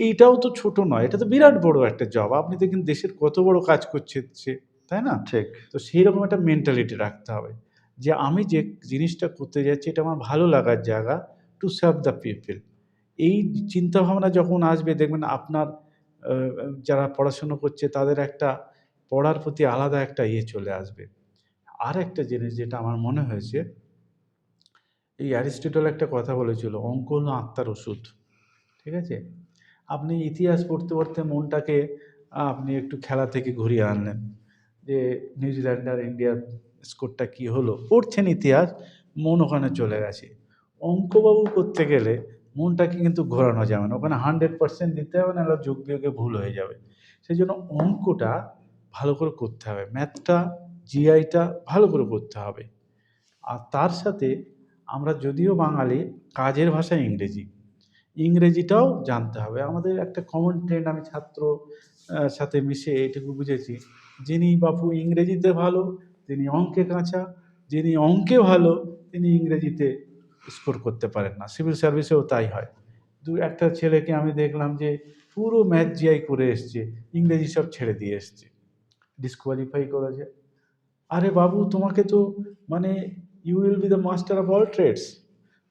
এইটাও তো ছোট নয়, এটা তো বিরাট বড় একটা জব। আপনি দেখেন দেশের কত বড় কাজ করছে সে, তাই না? ঠিক। তো সেই রকম একটা মেন্টালিটি রাখতে হবে যে আমি যে জিনিসটা করতে যাচ্ছি এটা আমার ভালো লাগার জায়গা, টু সার্ভ দ্য পিপল। এই চিন্তাভাবনা যখন আসবে দেখবেন আপনার আ যারা পড়াশুনো করছে তাদের একটা পড়ার প্রতি আলাদা একটা ইয়ে চলে আসবে। আরেকটা জিনিস যেটা আমার মনে হয়েছে, এই অ্যারিস্টটল একটা কথা বলেছিল, অঙ্ক হলো আত্মার ওষুধ। ঠিক আছে? আপনি ইতিহাস পড়তে, পড়তে মনটাকে আপনি একটু খেলা থেকে ঘুরিয়ে আনলেন। যে নিউজিল্যান্ড আর ইন্ডিয়ার স্কোরটা কি হলো? পড়ছেন ইতিহাস, মন ওখানে চলে গেছে। অঙ্কবাবু করতে গেলে মনটাকে কিন্তু ঘোরানো যাবে না, ওখানে 100% দিতে হবে, নাহলে যোগ বিয়োগে ভুল হয়ে যাবে। সেই জন্য অঙ্কটা ভালো করে করতে হবে, ম্যাথটা জিআইটা ভালো করে করতে হবে। আর তার সাথে আমরা যদিও বাঙালি, কাজের ভাষা ইংরেজি, ইংরেজিটাও জানতে হবে। আমাদের একটা কমন ট্রেন্ড, আমি ছাত্র সাথে মিশে এটুকু বুঝেছি, যিনি বাপু ইংরেজিতে ভালো তিনি অঙ্কে কাঁচা, যিনি অঙ্কে ভালো তিনি ইংরেজিতে স্কোর করতে পারেন না। সিভিল সার্ভিসেও তাই হয়। একটা ছেলেকে আমি দেখলাম যে পুরো ম্যাথ জিআই করে এসছে, ইংরেজি সব ছেড়ে দিয়ে এসছে, ডিসকোয়ালিফাই করেছে। আরে বাবু, তোমাকে তো মানে you will be the master of all trades,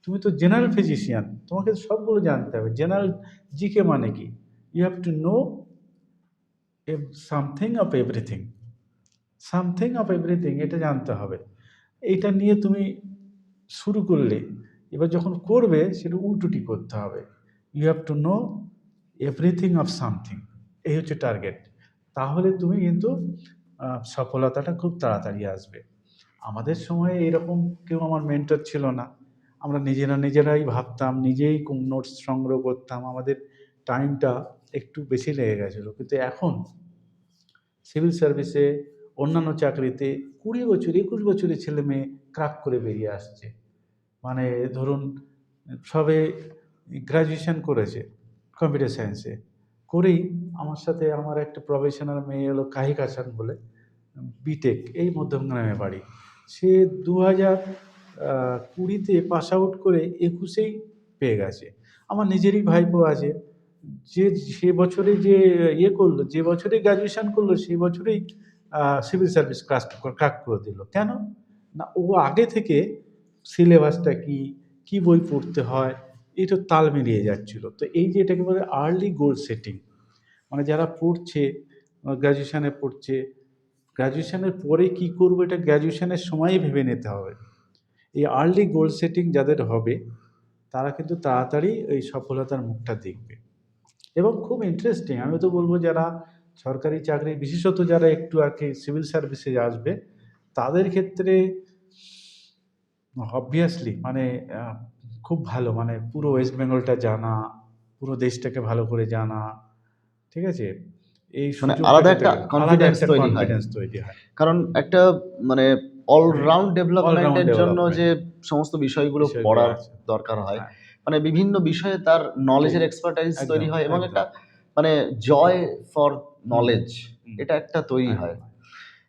তুমি তো জেনারেল ফিজিশিয়ান, তোমাকে তো সবগুলো জানতে হবে। জেনারেল জিকে মানে কি? You have to know something of everything, something of everything, এটা জানতে হবে। এইটা নিয়ে তুমি শুরু করলে, এবার যখন করবে সেটা উল্টোটি করতে হবে। You have to know everything of something, এই হচ্ছে টার্গেট। তাহলে তুমি কিন্তু সফলতাটা খুব তাড়াতাড়ি আসবে। আমাদের সময়ে এরকম কেউ আমার মেন্টর ছিল না, আমরা নিজেরাই ভাবতাম, নিজেই নোটস সংগ্রহ করতাম, আমাদের টাইমটা একটু বেশি লেগে গেছিলো। কিন্তু এখন সিভিল সার্ভিসে, অন্যান্য চাকরিতে 20 বছর 21 বছরের ছেলে মেয়ে ক্রাক করে বেরিয়ে আসছে। মানে ধরুন সবে গ্র্যাজুয়েশন করেছে কম্পিউটার সায়েন্সে, করেই আমার সাথে আমার একটা প্রফেশনাল মেয়ে হলো কাহিক হাসান বলে, বিটেক, এই মধ্যমগ্রামে বাড়ি। সে 2020-তে পাস আউট করে 21-এই পেয়ে গেছে। আমার নিজেরই ভাইপো আছে, সে বছরে যে করলো, যে বছরে গ্র্যাজুয়েশন করলো সেই বছরেই সিভিল সার্ভিস ক্রাক করে দিল। কেন না, ও আগে থেকে সিলেবাসটা কি বই পড়তে হয় এটা তাল মিলিয়ে যাচ্ছিল। তো এই যে এটাকে বলে আর্লি গোল সেটিং, মানে যারা পড়ছে, গ্র্যাজুয়েশনে পড়ছে, গ্র্যাজুয়েশনের পরে কি করবো এটা গ্র্যাজুয়েশনের সময়ই ভেবে নিতে হবে। এই আর্লি গোল সেটিং যাদের হবে তারা কিন্তু তাড়াতাড়ি এই সফলতার মুখটা দেখবে। এবং খুব ইন্টারেস্টিং, আমি তো বলবো যারা সরকারি চাকরি, বিশেষত যারা একটু আর কি সিভিল সার্ভিসে আসবে, তাদের ক্ষেত্রে অবভিয়াসলি মানে খুব ভালো, মানে পুরো ওয়েস্ট বেঙ্গলটা জানা, পুরো দেশটাকে ভালো করে জানা, ঠিক আছে, এই মানে সুযোগটা আলাদা কিন্তু একটা আলাদা কনফিডেন্স একটা তৈরি হয়। কনফিডেন্স তৈরি হয়। কারণ একটা মানে অলরাউন্ড অলরাউন্ড ডেভেলপমেন্টের জন্য যে ডেভেলপমেন্ট সমস্ত বিষয়গুলো বিষয়গুলো পড়ার আছে। দরকার হয়, হ্যাঁ, মানে বিভিন্ন বিষয়ে তার ঠিক, নলেজের এক্সপার্টাইজ তৈরি একদম, হয় এবং একদম। একটা মানে জয় ফর হুম, নলেজ, হুম, এটা একটা তৈরি হয়। একদম।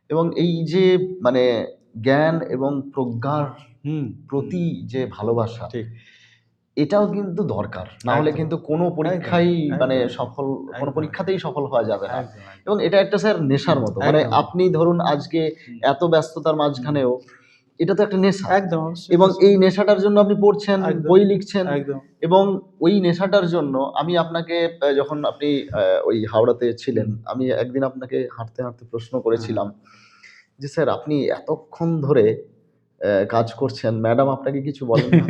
এবং এই যে মানে জ্ঞান এবং প্রজ্ঞার হুম, হুম, প্রতি যে ভালোবাসা, ঠিক। এটাও কিন্তু দরকার। না হলে একদম, কিন্তু কোনো একদম, পরীক্ষাই মানে একদম, কোনো একদম, পরীক্ষাতেই সফল হওয়া যাবে না। একদম, এবং এটা একটা স্যার নেশার মতো। মানে একদম। আপনি ধরুন আজকে হুম, এত ব্যস্ততার হুম, মাঝখানেও এটা তো একটা নেশা। একদম অবশ্যই এবং নেশা। এই নেশাটার জন্য আপনি পড়ছেন, একদম, বই লিখছেন একদম। এবং ওই নেশাটার জন্য আমি আপনাকে যখন আপনি ওই হাওড়াতে ছিলেন, হুম, আমি একদিন আপনাকে হাঁটতে, হাঁটতে প্রশ্ন হ্যাঁ। করেছিলাম যে, "স্যার আপনি এতক্ষণ ধরে কাজ করছেন, ম্যাডাম আপনাকে কিছু বলেন না?"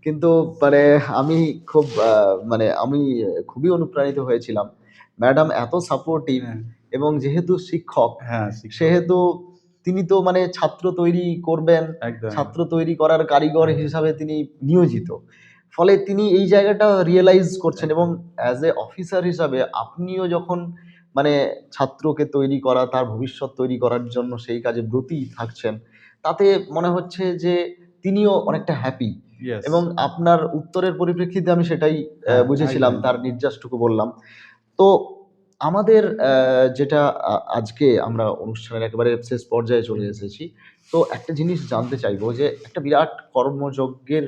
কিন্তু মানে আমি খুব মানে আমি খুবই অনুপ্রাণিত হয়েছিলাম। ম্যাডাম এত সাপোর্টিভ হ্যাঁ, এবং যেহেতু শিক্ষক, হ্যাঁ, শিক্ষক। সেহেতু তিনি তো মানে ছাত্র তৈরি করবেন, একদম, ছাত্র তৈরি করার কারিগর একদম, হিসাবে তিনি নিয়োজিত। ফলে তিনি এই জায়গাটা রিয়ালাইজ করছেন এবং একদম। অ্যাজ এ অফিসার হিসাবে আপনিও যখন মানে ছাত্রকে তৈরি করা, তার ভবিষ্যৎ তৈরি করার জন্য সেই কাজে ব্রতী থাকছেন, তাতে মনে হচ্ছে যে তিনিও অনেকটা হ্যাপি। ইয়েস। এবং আপনার উত্তরের পরিপ্রেক্ষিতে আমি সেটাই হ্যাঁ, বুঝেছিলাম, একদম। তার নির্যাসটুকু বললাম। তো আমাদের যেটা আজকে আমরা অনুষ্ঠানের একেবারে শেষ পর্যায়ে চলে এসেছি। তো একটা জিনিস জানতে চাইবো যে একটা বিরাট কর্মযজ্ঞের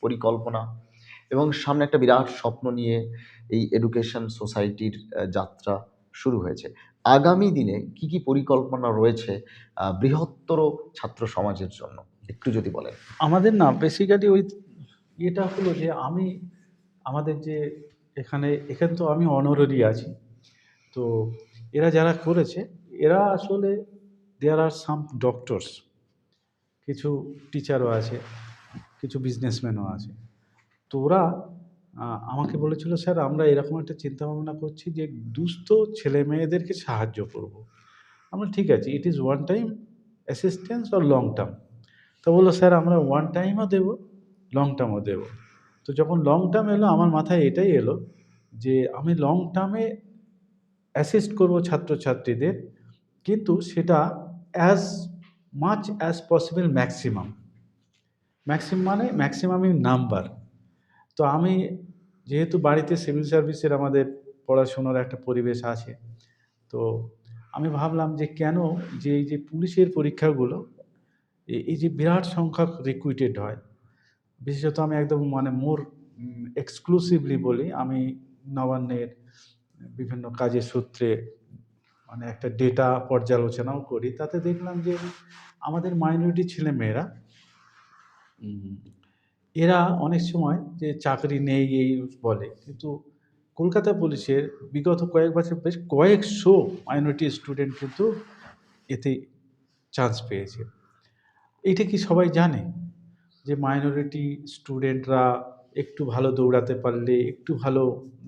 পরিকল্পনা এবং সামনে একটা বিরাট স্বপ্ন নিয়ে এই এডুকেশন সোসাইটির যাত্রা শুরু হয়েছে। আগামী দিনে কি পরিকল্পনা রয়েছে বৃহত্তর ছাত্র সমাজের জন্য? একটু যদি বলেন। আমাদের না বেসিক্যালি ওই ইয়েটা হলো যে আমাদের যে এখানে তো আমি অনারারি আছি। তো এরা যারা করেছে, এরা আসলে দেয়ার আর সাম ডক্টরস, কিছু টিচারও আছে, কিছু বিজনেসম্যানও আছে। তো ওরা আমাকে বলেছিল, "স্যার আমরা এরকম একটা চিন্তাভাবনা করছি যে দুস্থ ছেলেমেয়েদেরকে সাহায্য করব।" আমরা ঠিক আছে, it is one time assistance or long term? তো বললো, "স্যার আমরা ওয়ান টাইমও দেবো, লং টার্মও দেবো।" তো যখন লং টার্ম এলো আমার মাথায় এটাই এলো যে আমি লং টার্মে অ্যাসিস্ট করব ছাত্রছাত্রীদের, কিন্তু সেটা as much as possible maximum. Maximum মানে ম্যাক্সিমাম ইন নাম্বার। তো আমি যেহেতু বাড়িতে সিভিল সার্ভিসের আমাদের পড়াশোনার একটা পরিবেশ আছে, তো আমি ভাবলাম যে কেন যে এই যে পুলিশের পরীক্ষাগুলো এই যে বিরাট সংখ্যক রিক্রুটেড হয়, বিশেষত আমি একদম মানে মোর এক্সক্লুসিভলি বলি, আমি নবান্নের বিভিন্ন কাজের সূত্রে মানে একটা ডেটা পর্যালোচনাও করি। তাতে দেখলাম যে আমাদের মাইনরিটি ছেলেমেয়েরা এরা অনেক সময় যে চাকরি নেই এই বলে, কিন্তু কলকাতা পুলিশের বিগত কয়েক বছর বেশ কয়েকশো মাইনরিটি স্টুডেন্ট কিন্তু এতে চান্স পেয়েছে। এইটা কি সবাই জানে যে মাইনরিটি স্টুডেন্টরা একটু ভালো দৌড়াতে পারলে, একটু ভালো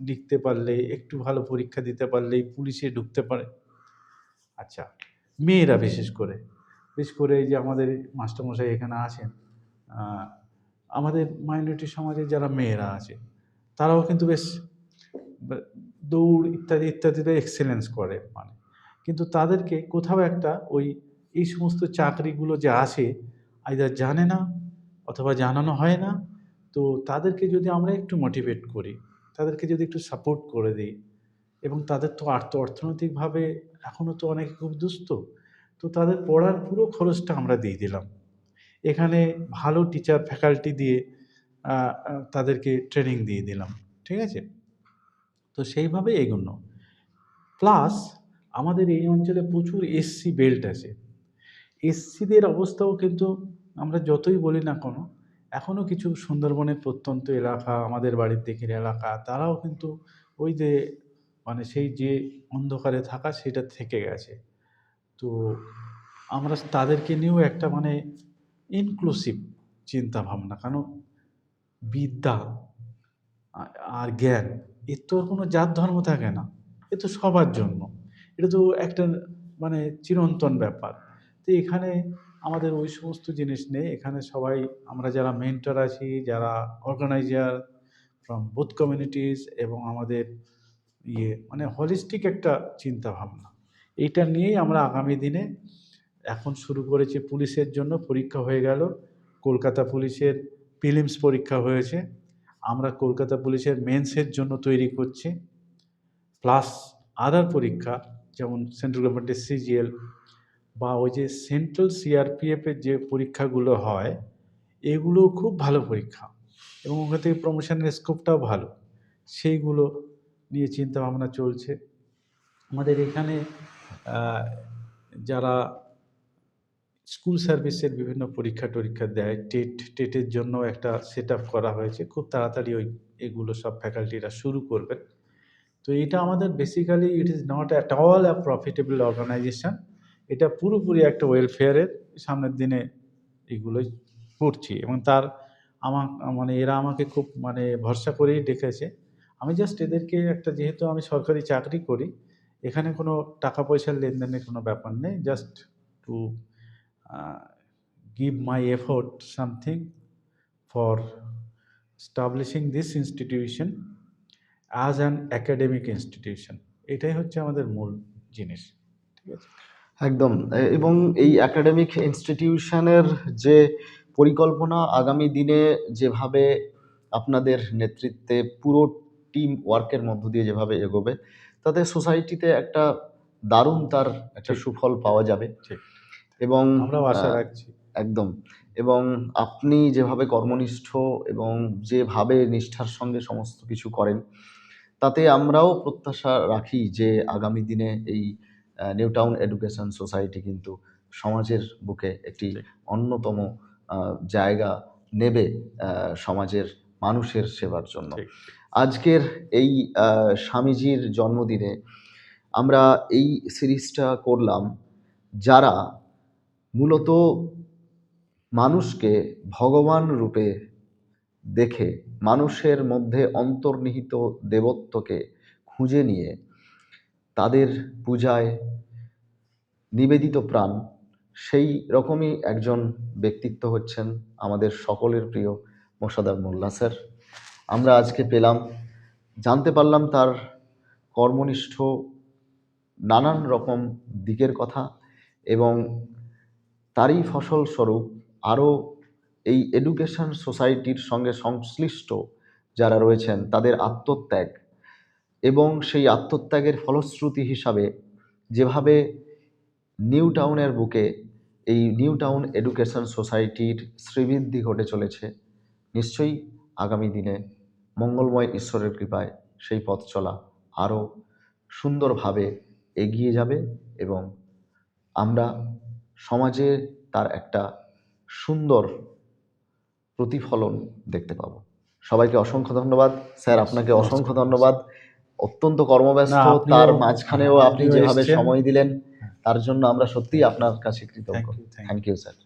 লিখতে পারলে, একটু ভালো পরীক্ষা দিতে পারলেই পুলিশে ঢুকতে পারে? আচ্ছা, মেয়েরা বিশেষ করে এই যে আমাদের মাস্টারমশাই এখানে আছেন, আমাদের মাইনরিটি সমাজে যারা মেয়েরা আছে তারাও কিন্তু বেশ দৌড় ইত্যাদি ইত্যাদিতে এক্সেলেন্স করে মানে, কিন্তু তাদেরকে কোথাও একটা এই সমস্ত চাকরিগুলো যে আসে আইদার জানে না অথবা জানানো হয় না। তো তাদেরকে যদি আমরা একটু মোটিভেট করি, তাদেরকে যদি একটু সাপোর্ট করে দিই, এবং তাদের তো অর্থনৈতিকভাবে এখনও তো অনেকে খুব দুস্থ, তো তাদের পড়ার পুরো খরচটা আমরা দিয়ে দিলাম। এখানে ভালো টিচার ফ্যাকাল্টি দিয়ে তাদেরকে ট্রেনিং দিয়ে দিলাম, ঠিক আছে? তো সেইভাবে এগোনো। প্লাস আমাদের এই অঞ্চলে প্রচুর এসসি বেল্ট আছে। এসসিদের অবস্থাও কিন্তু আমরা যতই বলি না কেন, এখনও কিছু সুন্দরবনের প্রত্যন্ত এলাকা, আমাদের বাড়ির দিকের এলাকা, তারাও কিন্তু ওই যে মানে সেই যে অন্ধকারে থাকা সেটা থেকে গেছে। তো আমরা তাদেরকে নিয়েও একটা মানে ইনক্লুসিভ চিন্তাভাবনা, কারণ বিদ্যা আর জ্ঞান এর তো কোনো জাত ধর্ম থাকে না, এ তো সবার জন্য, এটা তো একটা মানে চিরন্তন ব্যাপার। তো এখানে আমাদের ওই সমস্ত জিনিস নেই, এখানে সবাই আমরা যারা মেন্টর আছি, যারা অর্গানাইজার ফ্রম বোথ কমিউনিটিস, এবং আমাদের মানে হলিস্টিক একটা চিন্তা ভাবনা, এইটা নিয়েই আমরা আগামী দিনে এখন শুরু করেছি। পুলিশের জন্য পরীক্ষা হয়ে গেল, কলকাতা পুলিশের প্রিলিমস পরীক্ষা হয়েছে, আমরা কলকাতা পুলিশের মেন্সের জন্য তৈরি করছি, প্লাস আদার পরীক্ষা যেমন সেন্ট্রাল গভর্নমেন্টের সিজিএল বা ওই যে সেন্ট্রাল সিআরপিএফের যে পরীক্ষাগুলো হয়, এগুলো খুব ভালো পরীক্ষা এবং ওখান থেকে প্রমোশনের স্কোপটাও ভালো, সেইগুলো নিয়ে চিন্তাভাবনা চলছে। আমাদের এখানে যারা স্কুল সার্ভিসের বিভিন্ন পরীক্ষা টরীক্ষা দেয়, টেটের জন্য একটা সেট আপ করা হয়েছে, খুব তাড়াতাড়ি এগুলো সব ফ্যাকাল্টিরা শুরু করবেন। তো এটা আমাদের basically it is not at all a profitable organisation, এটা পুরোপুরি একটা ওয়েলফেয়ারের সামনের দিনে এগুলোই করছি, এবং তার মানে এরা আমাকে খুব মানে ভরসা করেই ডেকেছে। আমি জাস্ট এদেরকে একটা, যেহেতু আমি সরকারি চাকরি করি, এখানে কোনো টাকা পয়সার লেনদেনের কোনো ব্যাপার নেই, just to give my effort something for establishing this institution as an academic institution, এটাই হচ্ছে আমাদের মূল জিনিস, ঠিক আছে? একদম। এবং এই একাডেমিক ইনস্টিটিউশনের যে পরিকল্পনা আগামী দিনে যেভাবে আপনাদের নেতৃত্বে পুরো টিম ওয়ার্কের মধ্য দিয়ে যেভাবে এগোবে, তাতে সোসাইটিতে একটা দারুণ তার একটা ঠিক। সুফল পাওয়া যাবে। ঠিক। এবং আমরাও আশা রাখছি। একদম। এবং আপনি যেভাবে কর্মনিষ্ঠ এবং যেভাবে নিষ্ঠার সঙ্গে সমস্ত কিছু করেন, তাতে আমরাও প্রত্যাশা রাখি যে আগামী দিনে এই নিউ টাউন এডুকেশন সোসাইটি কিন্তু সমাজের বুকে একটি ঠিক। অন্যতম জায়গা নেবে সমাজের মানুষের সেবার জন্য। ঠিক। আজকের এই স্বামীজির জন্মদিনে আমরা এই সিরিজটা করলাম, যারা মূলত মানুষকে ভগবান রূপে দেখে মানুষের মধ্যে অন্তর্নিহিত দেবত্বকে খুঁজে নিয়ে তাদের পূজায় নিবেদিত প্রাণ, সেই রকমই একজন ব্যক্তিত্ব হচ্ছেন আমাদের সকলের প্রিয় মোসাদ্দেক মোল্লা স্যার। আমরা আজকে পেলাম, জানতে পারলাম তার কর্মনিষ্ঠ নানান রকম দিকের কথা, এবং তারই ফসলস্বরূপ আরও এই এডুকেশন সোসাইটির সঙ্গে সংশ্লিষ্ট যারা রয়েছেন তাদের আত্মত্যাগ, এবং সেই আত্মত্যাগের ফলশ্রুতি হিসাবে যেভাবে নিউ টাউনের বুকে এই নিউ টাউন এডুকেশন সোসাইটির শ্রীবৃদ্ধি ঘটে চলেছে, নিশ্চয়ই আগামী দিনে মঙ্গলময় ঈশ্বরের কৃপায় সেই পথ চলা আরও সুন্দরভাবে এগিয়ে যাবে, এবং আমরা সমাজে তার একটা সুন্দর প্রতিফলন দেখতে পাবো। সবাইকে অসংখ্য ধন্যবাদ স্যার, আপনাকে অসংখ্য ধন্যবাদ। অত্যন্ত কর্মব্যস্ত, তার মাঝখানেও আপনি যেভাবে সময় দিলেন তার জন্য আমরা সত্যিই আপনার কাছে কৃতজ্ঞ। Thank you thank you sir.